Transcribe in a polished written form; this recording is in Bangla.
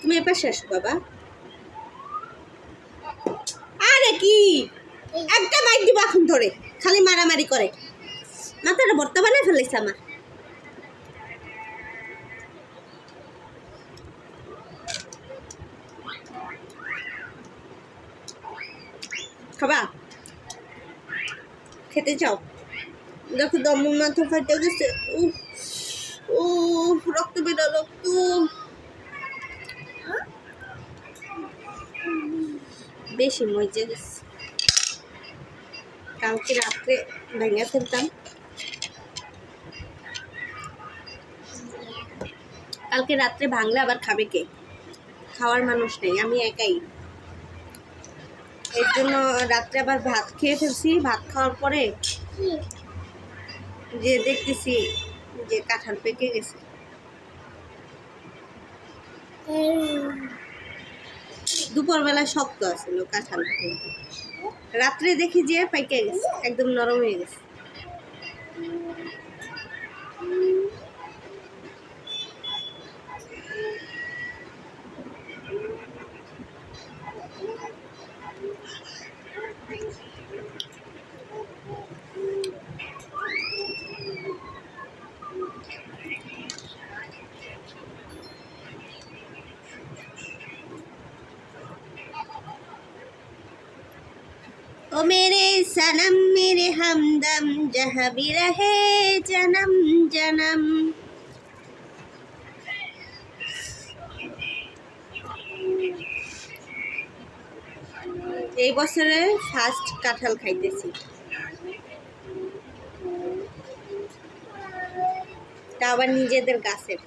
তুমি এপাশে আসো বাবা। আরে কি একটা বাইক দিব এখন ধরে, খালি মারামারি করে, মাথাটা ভর্তা বানিয়ে ফেলেছে আমার। খাবা, খেতে চাও? দেখো দম মাথা ফাটে গেছে। ও রক্ত বেরো, রক্ত। বেশি মজে গেছে। কালকে রাত্রে ভেঙে ফেলতাম, কালকে রাত্রে ভাঙলে আবার খাবে কে? খাওয়ার মানুষ নেই, আমি একাই। এর জন্য রাত্রে আবার ভাত খেয়ে ফেলছি। ভাত খাওয়ার পরে যে দেখতেছি যে কাঁঠাল পেকে গেছে। দুপুরবেলা শক্ত আছিল কাঁঠাল, রাত্রে দেখি যে পেকে গেছে, একদম নরম হয়ে গেছে। ओ मेरे सनम मेरे हमदम जहाँ भी रहे जन्म जन्म। এই বছরে ফার্স্ট কাঁঠাল খাইতেছি, তা আবার নিজেদের গাছের।